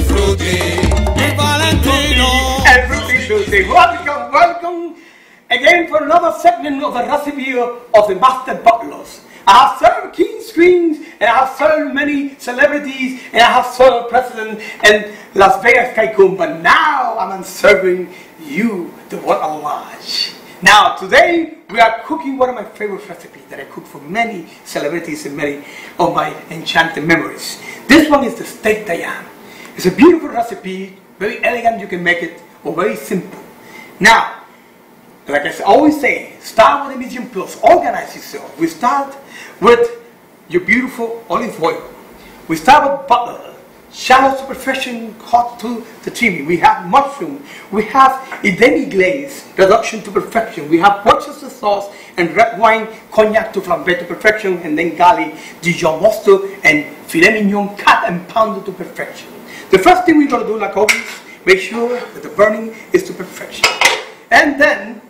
frutti, Valentino. And frutti. Welcome, welcome again for another segment of the recipe of the Master Butlers. I have served king screens, and I have served many celebrities, and I have served President and Las Vegas Tycoon, but now I'm serving you, the one at large. Now today we are cooking one of my favorite recipes that I cook for many celebrities and many of my enchanted memories. This one is the steak Diane. It's a beautiful recipe, very elegant, you can make it, or very simple. Now, like I always say, start with a medium plus, organize yourself. We start with your beautiful olive oil. We start with butter, shallow to perfection, hot to the creamy. We have mushroom. We have a demi-glaze, reduction to perfection. We have Worcestershire sauce and red wine, cognac to flambe to perfection, and then garlic, Dijon mustard, and filet mignon cut and pounded to perfection. The first thing we're going to do, like always, make sure that the burning is to perfection. And then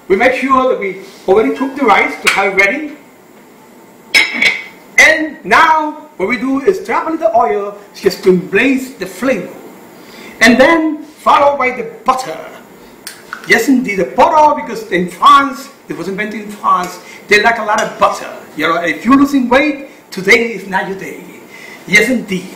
we make sure that we already cooked the rice to have it ready. And now what we do is drop a little oil just to embrace the flavor. And then followed by the butter. Yes indeed, the butter, because in France, it was invented in France, they like a lot of butter. You know, if you're losing weight, today is not your day. Yes indeed.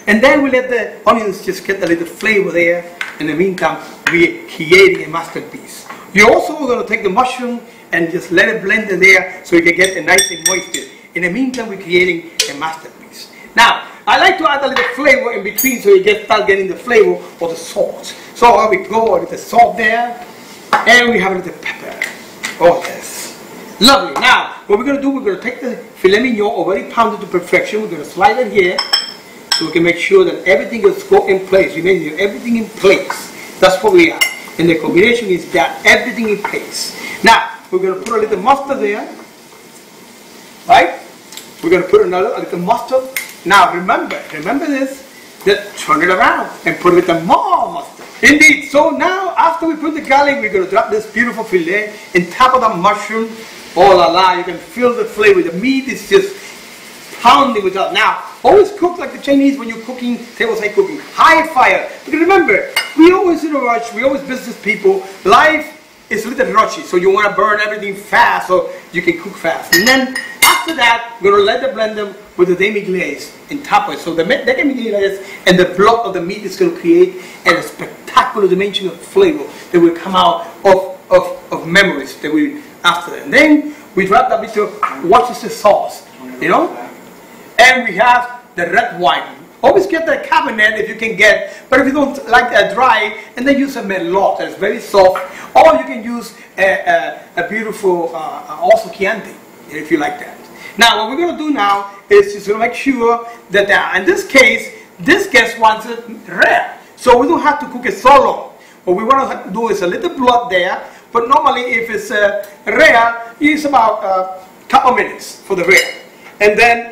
And then we let the onions just get a little flavor there. In the meantime, we're creating a masterpiece. You're also going to take the mushroom and just let it blend in there so you can get a nice and moisture. In the meantime, we're creating a masterpiece. Now, I like to add a little flavor in between so you start getting the flavor of the salt. So here we go with the salt there, and we have a little pepper. Oh yes, lovely. Now, what we're going to do, we're going to take the filet mignon already pounded to perfection. We're going to slide it here so we can make sure that everything is go in place. We make everything in place. That's what we are. And the combination is that everything in place. Now, we're going to put a little mustard there. Right? We're going to put a little mustard. Now, remember this, that turn it around and put a little more mustard. Indeed. So now, after we put the garlic, we're going to drop this beautiful filet on top of the mushroom. Oh la la, you can feel the flavor. The meat is just pounding with us. Now, always cook like the Chinese when you're cooking, tableside cooking. High fire. Because remember, we always in a rush, we always business people. Life is a little rushy, so you want to burn everything fast so you can cook fast. And then after that, we're going to let it blend them with the demi-glaze in top of it. So the demi-glaze and the blood of the meat is going to create a spectacular dimension of flavor that will come out of memories that we after that. And then we drop that bit of Worcestershire sauce, you know, and we have the red wine. Always get the Cabernet if you can get, but if you don't like that dry, and then use a Merlot that's very soft, or you can use a beautiful also Chianti if you like that. Now what we're going to do now is just to make sure that in this case, this guest wants it rare, so we don't have to cook it so long. What we want to do is a little blood there, but normally if it's rare, it's about a couple minutes for the rare, and then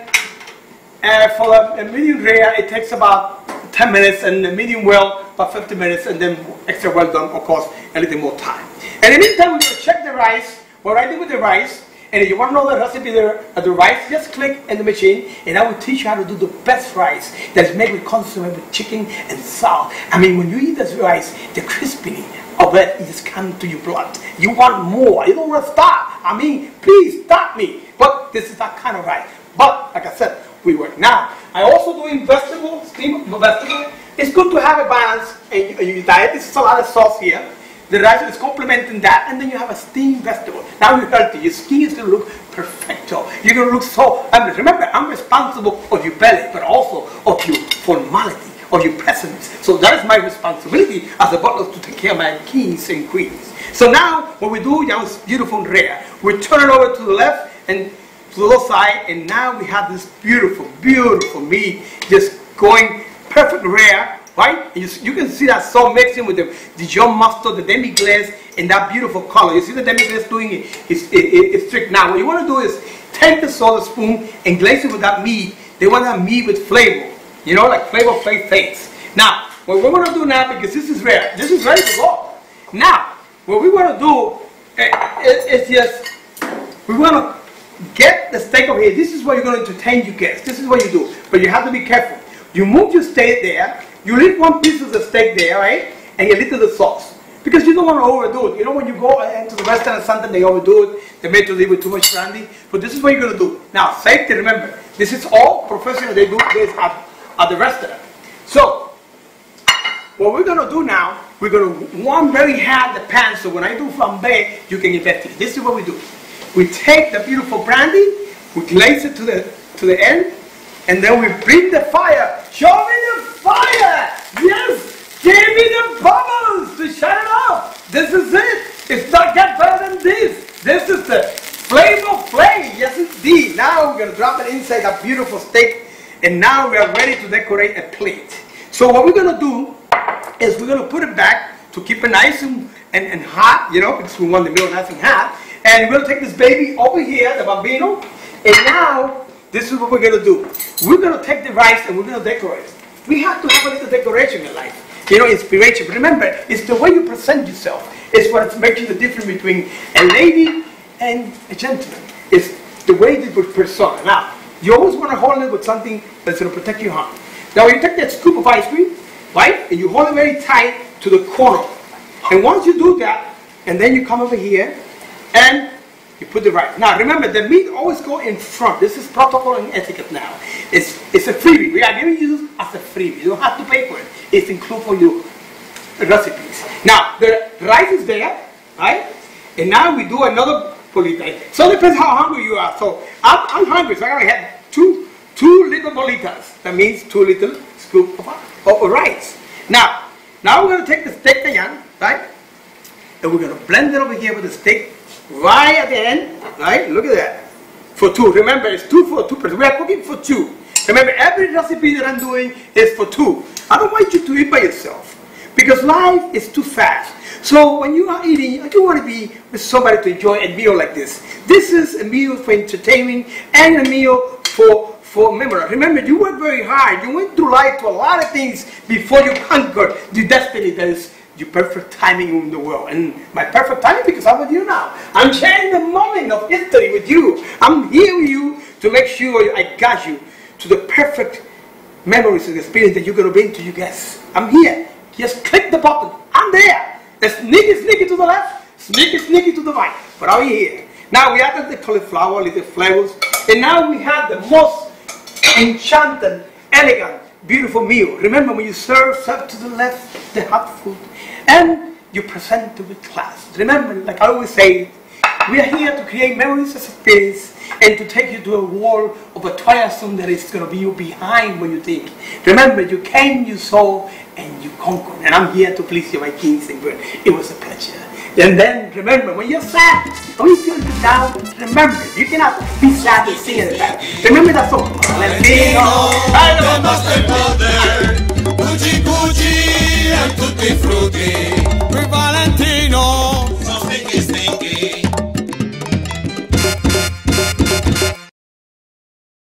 for a medium rare, it takes about 10 minutes, and the medium well, about 50 minutes, and then extra well done, of course, a little more time. And in the meantime, we're going to check the rice, what I do with the rice, and if you want to know the recipe there of the rice, just click in the machine, and I will teach you how to do the best rice that is made with consomme, with chicken and salt. I mean, when you eat this rice, the crispy of it just comes to your blood. You want more, you don't want to stop. I mean, please stop me. But this is that kind of rice. But, like I said, we work. Now, I also doing vegetable, steamed vegetable. It's good to have a balance in your diet. This is a lot of sauce here. The rice is complementing that, and then you have a steamed vegetable. Now you're healthy. Your skin is going to look perfecto. You're going to look so. Remember, I'm responsible of your belly, but also of your formality, of your presence. So that is my responsibility as a butler to take care of my kings and queens. So now, what we do, that was beautiful and rare. We turn it over to the left and to the other side, and now we have this beautiful, beautiful meat just going perfect rare, right? You can see that sauce mixing with the Dijon mustard, the demi-glace, and that beautiful color. You see the demi-glace doing it? It's trick. Now, what you want to do is take the salt spoon and glaze it with that meat. They want that meat with flavor, you know, like flavor play face. Now, what we're going to do now, because this is rare, this is ready to go. Now, what we want to do is just, we want to get the steak over here. This is what you're going to entertain your guests. This is what you do. But you have to be careful. You move your steak there. You leave one piece of the steak there, right? And you little the sauce. Because you don't want to overdo it. You know, when you go into the restaurant or something, they overdo it. They make it with too much brandy. But this is what you're going to do. Now, safety, remember, this is all professional. They do this at the restaurant. So, what we're going to do now, we're going to warm very hard the pan. So when I do flambe, you can investigate. This is what we do. We take the beautiful brandy, we glaze it to the end, and then we bring the fire. Show me the fire! Yes! Give me the bubbles to shut it off! This is it! It's not get better than this! This is the flavor flame! Yes indeed! Now we're going to drop it inside that beautiful steak, and now we are ready to decorate a plate. So what we're going to do is we're going to put it back to keep it nice and hot, you know, because we want the meal nice and hot. And we're going to take this baby over here, the bambino, and now this is what we're going to do. We're going to take the rice and we're going to decorate it. We have to have a little decoration in life. You know, inspiration. But remember, it's the way you present yourself. It's what makes the difference between a lady and a gentleman. It's the way they persona. Now, you always want to hold it with something that's going to protect your hand. Now, you take that scoop of ice cream, right? And you hold it very tight to the corner. And once you do that, and then you come over here, and you put the rice. Now, remember, the meat always go in front. This is protocol and etiquette now. It's a freebie. We are giving you this as a freebie. You don't have to pay for it. It's included for your recipes. Now, the rice is there, right? And now we do another bolita. So it depends how hungry you are. So I'm hungry, so I gotta have two little bolitas. That means 2 little scoop of rice. Now we're gonna take the steak again, right? And we're gonna blend it over here with the steak right at the end, right? Look at that. For 2. Remember, it's 2 for 2 persons. We are cooking for 2. Remember, every recipe that I'm doing is for 2. I don't want you to eat by yourself because life is too fast. So when you are eating, you want to be with somebody to enjoy a meal like this. This is a meal for entertainment and a meal for memory. Remember, you worked very hard. You went through life to a lot of things before you conquered the destiny that is your perfect timing in the world. And my perfect timing, because I'm with you now. I'm sharing the moment of history with you. I'm here with you to make sure I got you to the perfect memories and experience that you're going to bring to your guests. I'm here. Just click the button. I'm there. Sneaky to the left, sneaky to the right. But I'm here. Now we added the cauliflower, little flavors. And now we have the most enchanted, elegant, beautiful meal. Remember, when you serve to the left, the hot food, and you present to with class. Remember, like I always say, we are here to create memories and experience and to take you to a world of a tiresome that is going to be you behind when you think. Remember, you came, you saw, and you conquered. And I'm here to please you, my kings and queens. It was a pleasure. And then, remember, when you're sad, when you feel down, remember, you cannot be sad and sing at the time. Remember that song. Master Poder, Gucci Gucci and Tutti Frutti.